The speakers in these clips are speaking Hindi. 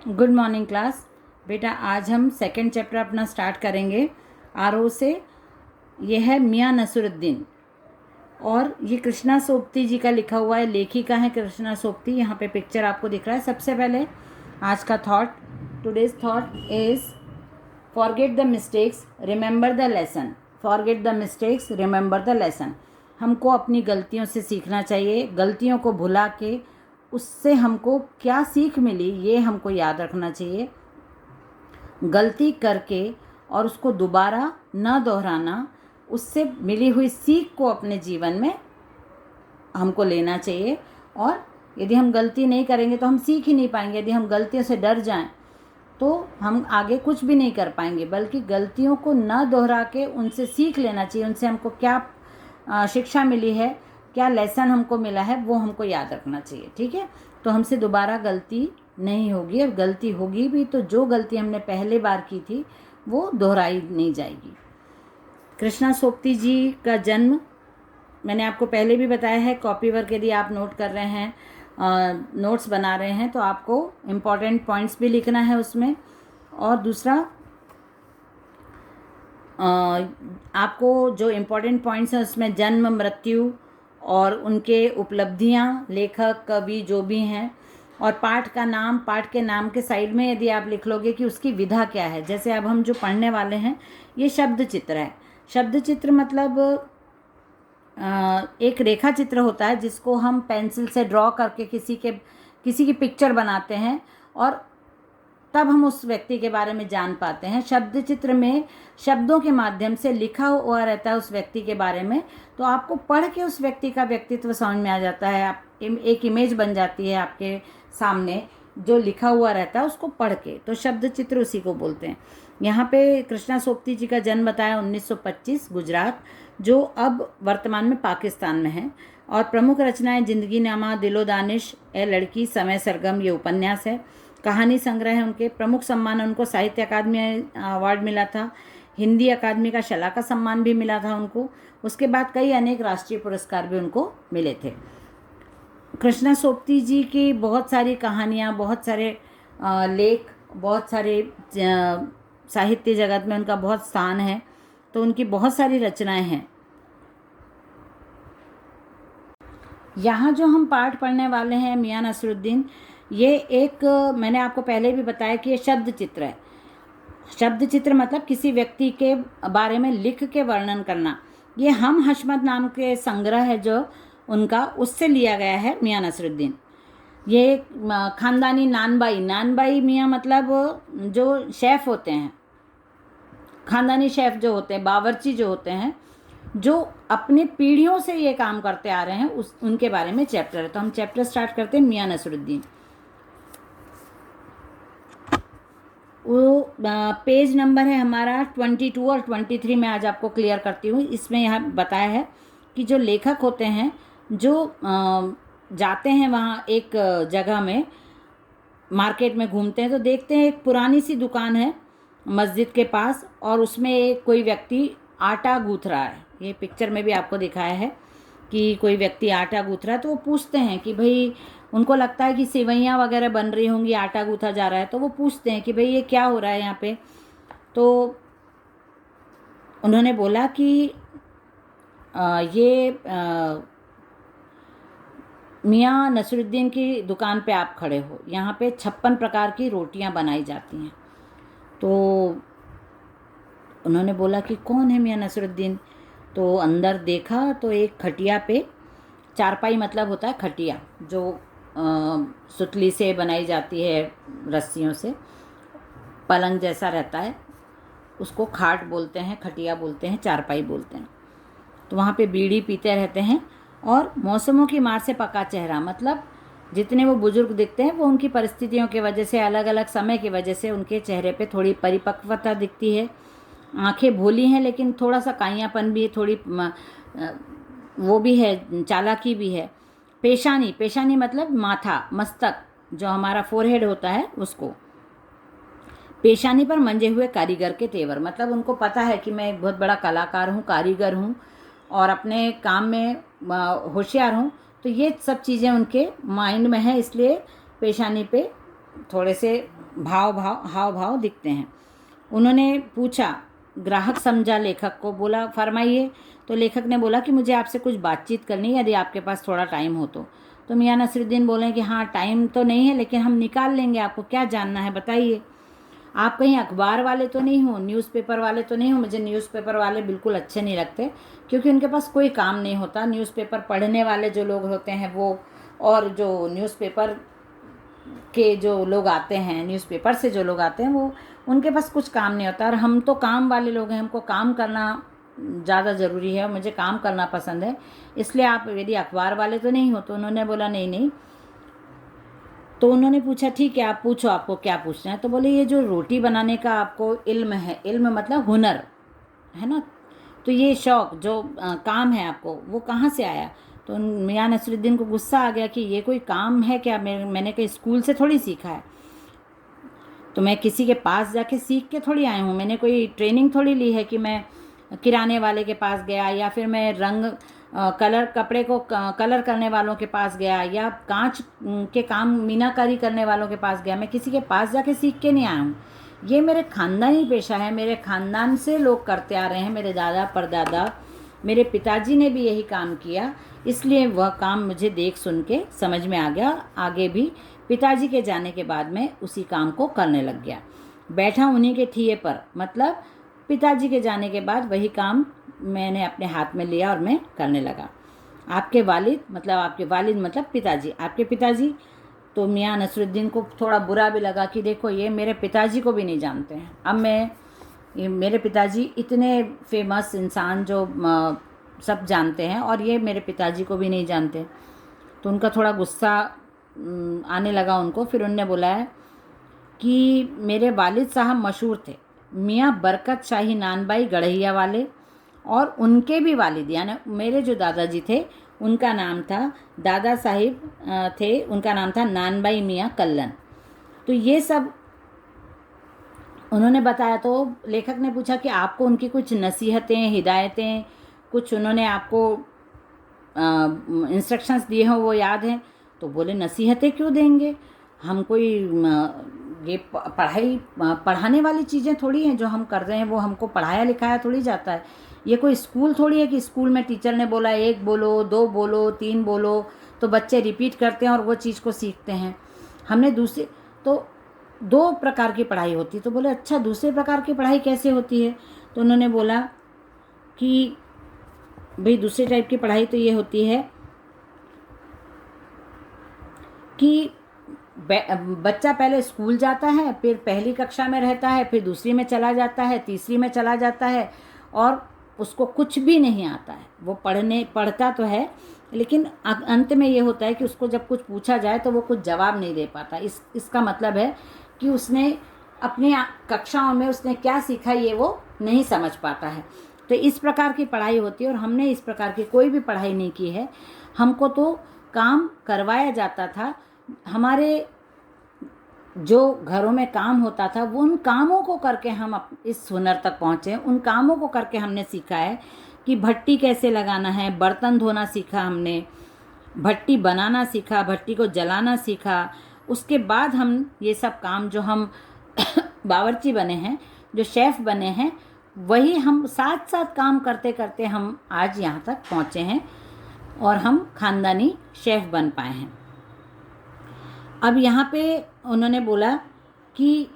Good morning class. बेटा आज हम सेकंड चैप्टर अपना स्टार्ट करेंगे आरओ से। ये है मियाँ नसरुद्दीन और ये कृष्णा सोबती जी का लिखा हुआ है, लेखिका है कृष्णा सोबती। यहाँ पे पिक्चर आपको दिख रहा है। सबसे पहले आज का thought, today's thought is forget the mistakes remember the lesson. Forget the mistakes remember the lesson. हमको अपनी गलतियों से सीखना चाहिए, गलतियों को भुला के उससे हमको क्या सीख मिली ये हमको याद रखना चाहिए। गलती करके और उसको दोबारा न दोहराना, उससे मिली हुई सीख को अपने जीवन में हमको लेना चाहिए। और यदि हम गलती नहीं करेंगे तो हम सीख ही नहीं पाएंगे। यदि हम गलतियों से डर जाएं तो हम आगे कुछ भी नहीं कर पाएंगे, बल्कि गलतियों को न दोहरा के उनसे सीख लेना चाहिए। उनसे हमको क्या शिक्षा मिली है, क्या लेसन हमको मिला है, वो हमको याद रखना चाहिए। ठीक है, तो हमसे दोबारा गलती नहीं होगी, और गलती होगी भी तो जो गलती हमने पहले बार की थी वो दोहराई नहीं जाएगी। कृष्णा सोबती जी का जन्म मैंने आपको पहले भी बताया है। कॉपी वर्क यदि आप नोट कर रहे हैं, नोट्स बना रहे हैं, तो आपको इम्पॉर्टेंट पॉइंट्स भी लिखना है उसमें। और दूसरा, आपको जो इम्पोर्टेंट पॉइंट्स हैं उसमें जन्म, मृत्यु और उनके उपलब्धियां, लेखक, कवि जो भी हैं, और पाठ का नाम, पाठ के नाम के साइड में यदि आप लिख लोगे कि उसकी विधा क्या है। जैसे अब हम जो पढ़ने वाले हैं ये शब्द चित्र है। शब्द चित्र मतलब एक रेखा चित्र होता है जिसको हम पेंसिल से ड्रॉ करके किसी की पिक्चर बनाते हैं और तब हम उस व्यक्ति के बारे में जान पाते हैं। शब्द चित्र में शब्दों के माध्यम से लिखा हुआ रहता है उस व्यक्ति के बारे में, तो आपको पढ़ के उस व्यक्ति का व्यक्तित्व समझ में आ जाता है। आप एक इमेज बन जाती है आपके सामने, जो लिखा हुआ रहता है उसको पढ़ के, तो शब्द चित्र उसी को बोलते हैं। यहाँ पे कृष्णा सोबती जी का जन्म बताया 1925 गुजरात, जो अब वर्तमान में पाकिस्तान में है। और प्रमुख रचनाएं जिंदगी नामा, दिलो दानिश, ए लड़की, समय सरगम, ये उपन्यास है। कहानी संग्रह है उनके। प्रमुख सम्मान उनको साहित्य अकादमी अवार्ड मिला था, हिंदी अकादमी का शला का सम्मान भी मिला था उनको। उसके बाद कई अनेक राष्ट्रीय पुरस्कार भी उनको मिले थे। कृष्णा सोबती जी की बहुत सारी कहानियाँ, बहुत सारे लेख, बहुत सारे साहित्य जगत में उनका बहुत स्थान है, तो उनकी बहुत सारी रचनाएं हैं। यहाँ जो हम पाठ पढ़ने वाले हैं मियाँ नसरुद्दीन, ये एक, मैंने आपको पहले भी बताया कि ये शब्द चित्र है। शब्द चित्र मतलब किसी व्यक्ति के बारे में लिख के वर्णन करना। ये हम हशमत नाम के संग्रह है जो उनका, उससे लिया गया है मियाँ नसरुद्दीन। ये खानदानी नानबाई मियाँ मतलब जो शेफ़ होते हैं, खानदानी शेफ़ जो होते हैं, बावर्ची जो होते हैं, जो अपनी पीढ़ियों से ये काम करते आ रहे हैं, उनके बारे में चैप्टर है। तो हम चैप्टर स्टार्ट करते हैं मियाँ नसरुद्दीन। वो पेज नंबर है हमारा 22 और 23 में आज आपको क्लियर करती हूँ। इसमें यहाँ बताया है कि जो लेखक होते हैं, जो जाते हैं वहाँ एक जगह में, मार्केट में घूमते हैं, तो देखते हैं एक पुरानी सी दुकान है मस्जिद के पास, और उसमें एक कोई व्यक्ति आटा गूँथ रहा है। ये पिक्चर में भी आपको दिखाया है कि कोई व्यक्ति आटा गूँथ रहा है। तो वो पूछते हैं कि भाई, उनको लगता है कि सेवइयाँ वगैरह बन रही होंगी, आटा गूँथा जा रहा है, तो वो पूछते हैं कि भाई ये क्या हो रहा है यहाँ पे। तो उन्होंने बोला कि ये मियाँ नसरुद्दीन की दुकान पे आप खड़े हो, यहाँ पे 56 प्रकार की रोटियाँ बनाई जाती हैं। तो उन्होंने बोला कि कौन है मियाँ नसरुद्दीन। तो अंदर देखा तो एक खटिया पे, चारपाई मतलब होता है खटिया, जो सुतली से बनाई जाती है, रस्सियों से, पलंग जैसा रहता है, उसको खाट बोलते हैं, खटिया बोलते हैं, चारपाई बोलते हैं। तो वहाँ पे बीड़ी पीते रहते हैं, और मौसमों की मार से पका चेहरा, मतलब जितने वो बुजुर्ग दिखते हैं वो उनकी परिस्थितियों की वजह से, अलग अलग समय की वजह से उनके चेहरे पे थोड़ी परिपक्वता दिखती है। आंखें भोली हैं लेकिन थोड़ा सा काइयापन भी है, थोड़ी वो भी है, चालाकी भी है। पेशानी मतलब माथा, मस्तक, जो हमारा फोरहेड होता है उसको। पेशानी पर मंजे हुए कारीगर के तेवर, मतलब उनको पता है कि मैं एक बहुत बड़ा कलाकार हूँ, कारीगर हूँ, और अपने काम में होशियार हूँ। तो ये सब चीज़ें उनके माइंड में है, इसलिए पेशानी पे थोड़े से हाव भाव दिखते हैं। उन्होंने पूछा, ग्राहक समझा लेखक को, बोला फरमाइए। तो लेखक ने बोला कि मुझे आपसे कुछ बातचीत करनी है, यदि आपके पास थोड़ा टाइम हो तो मियां नसरुद्दीन बोले कि हाँ टाइम तो नहीं है लेकिन हम निकाल लेंगे, आपको क्या जानना है बताइए। आप कहीं अखबार वाले तो नहीं हो, न्यूज़पेपर वाले तो नहीं हो? मुझे न्यूज़पेपर वाले बिल्कुल अच्छे नहीं लगते क्योंकि उनके पास कोई काम नहीं होता। न्यूज़पेपर पढ़ने वाले जो लोग होते हैं वो, और जो न्यूज़पेपर के जो लोग आते हैं, न्यूज़पेपर से जो लोग आते हैं वो, उनके पास कुछ काम नहीं होता। और हम तो काम वाले लोग हैं, हमको काम करना ज़्यादा ज़रूरी है और मुझे काम करना पसंद है, इसलिए आप यदि अखबार वाले तो नहीं हो। तो उन्होंने बोला नहीं नहीं। तो उन्होंने पूछा ठीक है आप पूछो, आपको क्या पूछना है। तो बोले ये जो रोटी बनाने का आपको इल्म है, इल्म मतलब हुनर है ना, तो ये शौक़ जो काम है आपको वो कहाँ से आया? तो मियां नसरुद्दीन को गुस्सा आ गया कि ये कोई काम है क्या, मैंने कहीं स्कूल से थोड़ी सीखा है, तो मैं किसी के पास जाके सीख के थोड़ी आया हूँ, मैंने कोई ट्रेनिंग थोड़ी ली है कि मैं किराने वाले के पास गया या फिर मैं कलर कपड़े को कलर करने वालों के पास गया या कांच के काम मीनाकारी करने वालों के पास गया। मैं किसी के पास जाके सीख के नहीं आया हूँ, ये मेरे खानदानी पेशा है, मेरे खानदान से लोग करते आ रहे हैं, मेरे दादा परदादा, मेरे पिताजी ने भी यही काम किया, इसलिए वह काम मुझे देख सुन के समझ में आ गया। आगे भी पिताजी के जाने के बाद मैं उसी काम को करने लग गया, बैठा उन्हीं के ठिए पर, मतलब पिताजी के जाने के बाद वही काम मैंने अपने हाथ में लिया और मैं करने लगा। आपके वालिद मतलब पिताजी, आपके पिताजी। तो मियां नसरुद्दीन को थोड़ा बुरा भी लगा कि देखो ये मेरे पिताजी को भी नहीं जानते हैं। अब मेरे पिताजी इतने फेमस इंसान जो सब जानते हैं और ये मेरे पिताजी को भी नहीं जानते, तो उनका थोड़ा गुस्सा आने लगा उनको। फिर उनने बोला है कि मेरे वालिद साहब मशहूर थे, मियाँ बरकत शाही नानबाई गढ़ैया वाले, और उनके भी वालिद यानी मेरे जो दादाजी थे उनका नाम था, दादा साहिब थे, उनका नाम था नानबाई मियाँ कल्लन। तो ये सब उन्होंने बताया। तो लेखक ने पूछा कि आपको उनकी कुछ नसीहतें, हिदायतें, कुछ उन्होंने आपको इंस्ट्रक्शंस दिए हों वो याद हैं? तो बोले नसीहतें क्यों देंगे, हम कोई ये पढ़ाने वाली चीज़ें थोड़ी हैं जो हम कर रहे हैं, वो हमको पढ़ाया लिखाया थोड़ी जाता है। ये कोई स्कूल थोड़ी है कि स्कूल में टीचर ने बोला 1 बोलो, 2 बोलो, 3 बोलो तो बच्चे रिपीट करते हैं और वो चीज़ को सीखते हैं। हमने तो 2 प्रकार की पढ़ाई होती है। तो बोले अच्छा दूसरे प्रकार की पढ़ाई कैसे होती है? तो उन्होंने बोला कि भाई दूसरे टाइप की पढ़ाई तो ये होती है कि बच्चा पहले स्कूल जाता है, फिर पहली कक्षा में रहता है, फिर दूसरी में चला जाता है, तीसरी में चला जाता है और उसको कुछ भी नहीं आता है। वो पढ़ता तो है लेकिन अंत में ये होता है कि उसको जब कुछ पूछा जाए तो वो कुछ जवाब नहीं दे पाता। इसका मतलब है कि उसने अपनी कक्षाओं में उसने क्या सीखा ये वो नहीं समझ पाता है। तो इस प्रकार की पढ़ाई होती है और हमने इस प्रकार की कोई भी पढ़ाई नहीं की है। हमको तो काम करवाया जाता था, हमारे जो घरों में काम होता था वो उन कामों को करके हम इस हुनर तक पहुँचे। उन कामों को करके हमने सीखा है कि भट्टी कैसे लगाना है, बर्तन धोना सीखा हमने, भट्टी बनाना सीखा, भट्टी को जलाना सीखा। उसके बाद हम ये सब काम जो हम बावर्ची बने हैं, जो शेफ़ बने हैं, वही हम साथ साथ काम करते करते हम आज यहाँ तक पहुँचे हैं और हम खानदानी शेफ़ बन पाए हैं। अब यहाँ पे उन्होंने बोला कि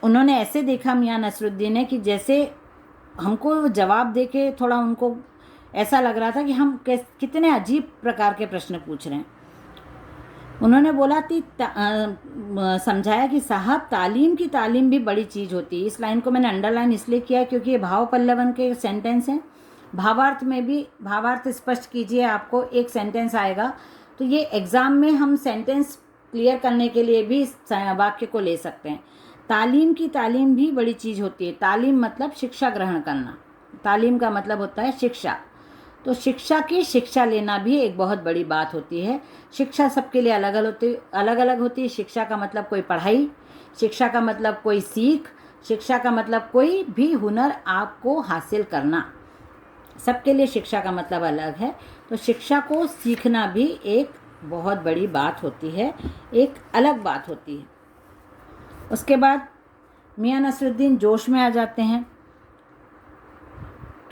उन्होंने ऐसे देखा मियां नसरुद्दीन ने कि जैसे हमको जवाब देके थोड़ा उनको ऐसा लग रहा था कि हम कितने अजीब प्रकार के प्रश्न पूछ रहे हैं। उन्होंने बोला कि समझाया कि साहब तालीम की तालीम भी बड़ी चीज़ होती है। इस लाइन को मैंने अंडरलाइन इसलिए किया क्योंकि ये भाव पल्लवन के सेंटेंस हैं। भावार्थ में भी भावार्थ स्पष्ट कीजिए, आपको एक सेंटेंस आएगा तो ये एग्ज़ाम में हम सेंटेंस क्लियर करने के लिए भी वाक्य को ले सकते हैं। तालीम की तालीम भी बड़ी चीज़ होती है। तालीम मतलब शिक्षा ग्रहण करना, तालीम का मतलब होता है शिक्षा। तो शिक्षा की शिक्षा लेना भी एक बहुत बड़ी बात होती है। शिक्षा सबके लिए अलग अलग होती है। शिक्षा का मतलब कोई पढ़ाई, शिक्षा का मतलब कोई सीख, शिक्षा का मतलब कोई भी हुनर आपको हासिल करना, सबके लिए शिक्षा का मतलब अलग है। तो शिक्षा को सीखना भी एक बहुत बड़ी बात होती है, एक अलग बात होती है। उसके बाद मियाँ नसरुद्दीन जोश में आ जाते हैं,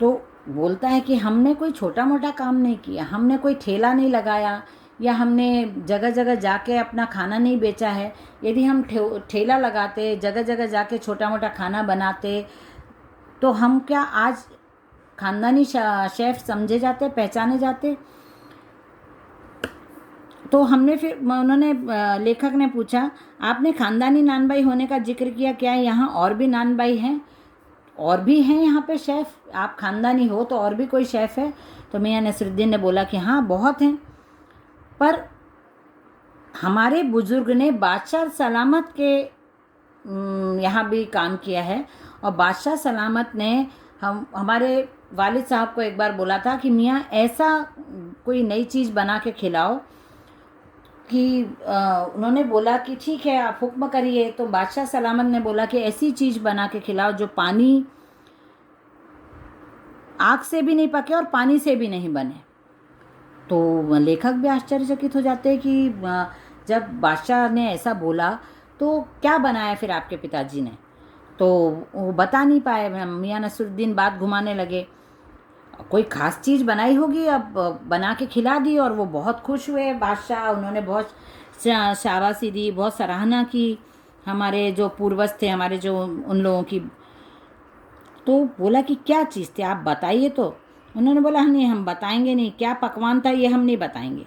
तो बोलता है कि हमने कोई छोटा मोटा काम नहीं किया, हमने कोई ठेला नहीं लगाया या हमने जगह जगह जाके अपना खाना नहीं बेचा है। यदि हम ठेला लगाते, जगह जगह जाके छोटा मोटा खाना बनाते, तो हम क्या आज खानदानी शेफ़ समझे जाते, पहचाने जाते? तो हमने फिर उन्होंने लेखक ने पूछा, आपने खानदानी नानबाई होने का जिक्र किया, क्या यहाँ और भी नानबाई हैं? और भी हैं यहाँ पे शेफ़? आप खानदानी हो तो और भी कोई शेफ़ है? तो मियाँ नसरुद्दीन ने बोला कि हाँ, बहुत हैं, पर हमारे बुज़ुर्ग ने बादशाह सलामत के यहाँ भी काम किया है। और बादशाह सलामत ने हमारे वालिद साहब को एक बार बोला था कि मियाँ ऐसा कोई नई चीज़ बना के खिलाओ कि उन्होंने बोला कि ठीक है, आप हुक्म करिए। तो बादशाह सलामत ने बोला कि ऐसी चीज़ बना के खिलाओ जो पानी आग से भी नहीं पके और पानी से भी नहीं बने। तो लेखक भी आश्चर्यचकित हो जाते हैं कि जब बादशाह ने ऐसा बोला तो क्या बनाया फिर आपके पिताजी ने? तो वो बता नहीं पाए। मियाँ नसरुद्दीन बात घुमाने लगे, कोई ख़ास चीज़ बनाई होगी, अब बना के खिला दी और वो बहुत खुश हुए बादशाह। उन्होंने बहुत शाबाशी दी, बहुत सराहना की हमारे जो पूर्वज थे, हमारे जो उन लोगों की। तो बोला कि क्या चीज़ थी, आप बताइए। तो उन्होंने बोला नहीं, हम बताएंगे नहीं, क्या पकवान था ये हम नहीं बताएंगे।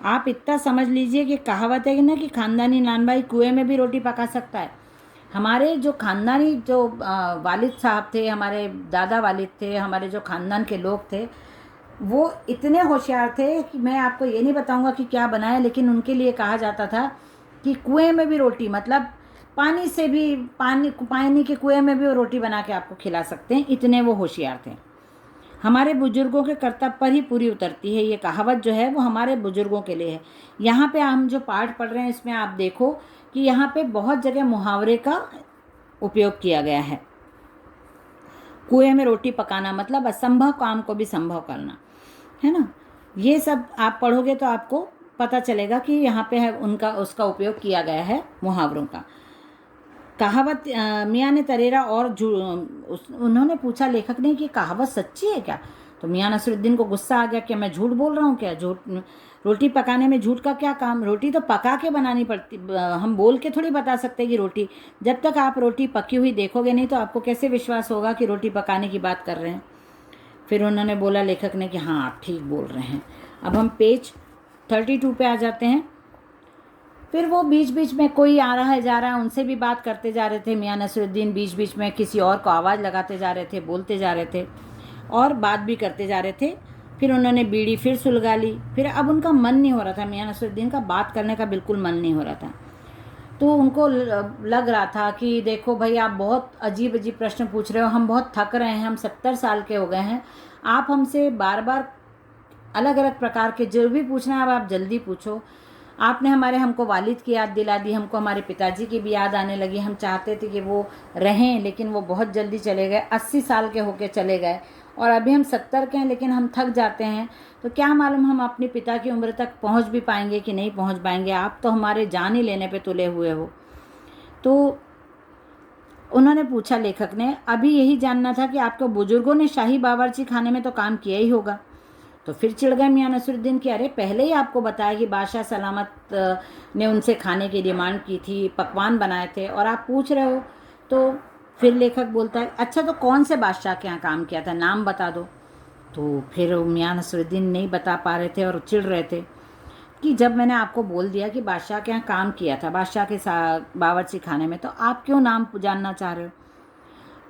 आप इतना समझ लीजिए कि कहावत है कि ना कि खानदानी नानबाई कुएं में भी रोटी पका सकता है। हमारे जो खानदानी जो वालिद साहब थे, हमारे दादा वालिद थे, हमारे जो खानदान के लोग थे, वो इतने होशियार थे कि मैं आपको ये नहीं बताऊंगा कि क्या बनाया, लेकिन उनके लिए कहा जाता था कि कुएं में भी रोटी, मतलब पानी से भी, पानी के कुएं में भी वो रोटी बना के आपको खिला सकते हैं, इतने वो होशियार थे। हमारे बुजुर्गों के कर्तव्य पर ही पूरी उतरती है ये कहावत जो है, वो हमारे बुजुर्गों के लिए है। यहाँ पे हम जो पाठ पढ़ रहे हैं इसमें आप देखो कि यहाँ पे बहुत जगह मुहावरे का उपयोग किया गया है। कुएं में रोटी पकाना मतलब असंभव काम को भी संभव करना, है ना। ये सब आप पढ़ोगे तो आपको पता चलेगा कि यहाँ पे है उसका उपयोग किया गया है मुहावरों का। कहावत मियाँ ने तरेरा और उन्होंने पूछा लेखक ने कि कहावत सच्ची है क्या? तो मियाँ नसरुद्दीन को गुस्सा आ गया कि मैं झूठ बोल रहा हूँ क्या? रोटी पकाने में झूठ का क्या काम? रोटी तो पका के बनानी पड़ती, हम बोल के थोड़ी बता सकते कि रोटी। जब तक आप रोटी पकी हुई देखोगे नहीं तो आपको कैसे विश्वास होगा कि रोटी पकाने की बात कर रहे हैं? फिर उन्होंने बोला लेखक ने कि हाँ, आप ठीक बोल रहे हैं। अब हम पेज 32 पे आ जाते हैं। फिर वो बीच बीच में कोई आ रहा है जा रहा है, उनसे भी बात करते जा रहे थे। मियाँ नसरुद्दीन बीच बीच में किसी और को आवाज़ लगाते जा रहे थे, बोलते जा रहे थे और बात भी करते जा रहे थे। फिर उन्होंने बीड़ी फिर सुलगा ली। फिर अब उनका मन नहीं हो रहा था, मियाँ नसरुद्दीन का बात करने का बिल्कुल मन नहीं हो रहा था। तो उनको लग रहा था कि देखो भाई, आप बहुत अजीब अजीब प्रश्न पूछ रहे हो, हम बहुत थक रहे हैं, हम 70 साल के हो गए हैं, आप हमसे बार बार अलग अलग प्रकार के जो भी पूछना है अब आप जल्दी पूछो। आपने हमको वालिद की याद दिला दी, हमको हमारे पिताजी की भी याद आने लगी। हम चाहते थे कि वो रहें, लेकिन वो बहुत जल्दी चले गए, 80 साल के होके चले गए, और अभी हम 70 के हैं, लेकिन हम थक जाते हैं। तो क्या मालूम हम अपने पिता की उम्र तक पहुंच भी पाएंगे कि नहीं पहुंच पाएंगे। आप तो हमारे जान ही लेने पे तुले हुए हो। तो उन्होंने पूछा लेखक ने, अभी यही जानना था कि आपके बुजुर्गों ने शाही बावर्ची खाने में तो काम किया ही होगा। तो फिर चिढ़ गए मियाँ नसरुद्दीन कि अरे पहले ही आपको बताया कि बादशाह सलामत ने उनसे खाने की डिमांड की थी, पकवान बनाए थे, और आप पूछ रहे हो। तो फिर लेखक बोलता है, अच्छा तो कौन से बादशाह के यहाँ काम किया था, नाम बता दो। तो फिर मियाँ नसरुद्दीन नहीं बता पा रहे थे और चिढ़ रहे थे कि जब मैंने आपको बोल दिया कि बादशाह के यहाँ काम किया था, बादशाह के साथ बावर्ची खाने में, तो आप क्यों नाम जानना चाह रहे हो?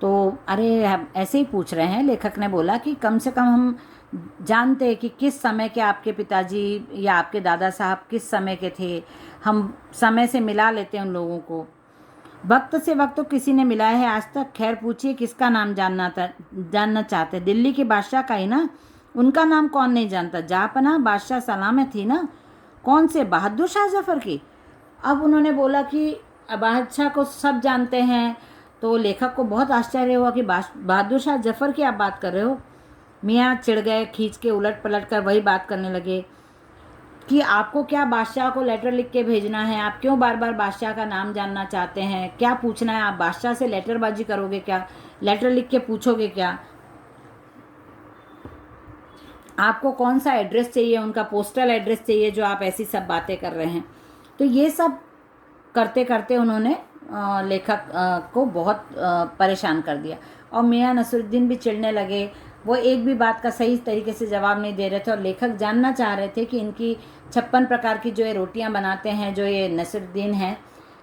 तो अरे हम ऐसे ही पूछ रहे हैं। लेखक ने बोला कि कम से कम हम जानते हैं कि किस समय के आपके पिताजी या आपके दादा साहब किस समय के थे, हम समय से मिला लेते हैं उन लोगों को। वक्त से वक्त तो किसी ने मिलाया है आज तक। खैर पूछिए किसका नाम जानना चाहते, दिल्ली के बादशाह का ही ना, उनका नाम कौन नहीं जानता? जहाँपना बादशाह सलामत थी ना, कौन से, बहादुर शाह जफ़र की। अब उन्होंने बोला कि बादशाह को सब जानते हैं। तो लेखक को बहुत आश्चर्य हुआ कि बहादुर शाह जफ़र की आप बात कर रहे हो। मियाँ चिढ़ गए, खींच के उलट पलट कर वही बात करने लगे कि आपको क्या बादशाह को लेटर लिख के भेजना है, आप क्यों बार बार बादशाह का नाम जानना चाहते हैं, क्या पूछना है, आप बादशाह से लेटरबाजी करोगे क्या, लेटर लिख के पूछोगे क्या, आपको कौन सा एड्रेस चाहिए, उनका पोस्टल एड्रेस चाहिए जो आप ऐसी सब बातें कर रहे हैं। तो ये सब करते करते उन्होंने लेखक को बहुत परेशान कर दिया और मियां नसरुद्दीन भी चिढ़ने लगे। वो एक भी बात का सही तरीके से जवाब नहीं दे रहे थे और लेखक जानना चाह रहे थे कि इनकी 56 प्रकार की जो ये रोटियां बनाते हैं जो ये नसरुद्दीन हैं,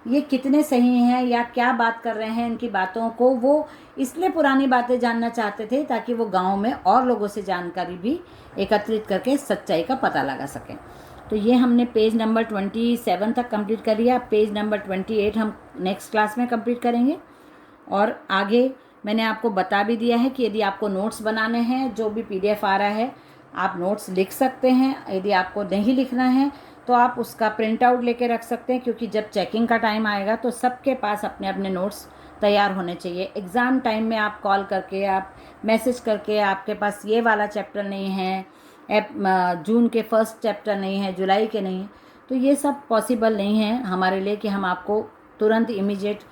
ये कितने सही हैं या क्या बात कर रहे हैं, इनकी बातों को वो इसलिए पुरानी बातें जानना चाहते थे ताकि वो गांव में और लोगों से जानकारी भी एकत्रित करके सच्चाई का पता लगा सकें। तो ये हमने पेज नंबर 27 तक कंप्लीट कर लिया। पेज नंबर 28 हम नेक्स्ट क्लास में कंप्लीट करेंगे। और आगे मैंने आपको बता भी दिया है कि यदि आपको नोट्स बनाने हैं, जो भी PDF आ रहा है आप नोट्स लिख सकते हैं। यदि आपको नहीं लिखना है तो आप उसका प्रिंट आउट लेके रख सकते हैं, क्योंकि जब चेकिंग का टाइम आएगा तो सबके पास अपने अपने नोट्स तैयार होने चाहिए। एग्ज़ाम टाइम में आप कॉल करके, आप मैसेज करके, आपके पास ये वाला चैप्टर नहीं है, जून के फर्स्ट चैप्टर नहीं है, जुलाई के नहीं है, तो ये सब पॉसिबल नहीं है हमारे लिए कि हम आपको तुरंत इमीडिएट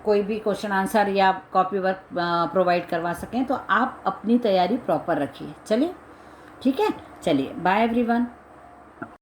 कोई भी क्वेश्चन आंसर या कॉपी वर्क प्रोवाइड करवा सकें। तो आप अपनी तैयारी प्रॉपर रखिए। चलिए, ठीक है, चलिए, बाय एवरीवन।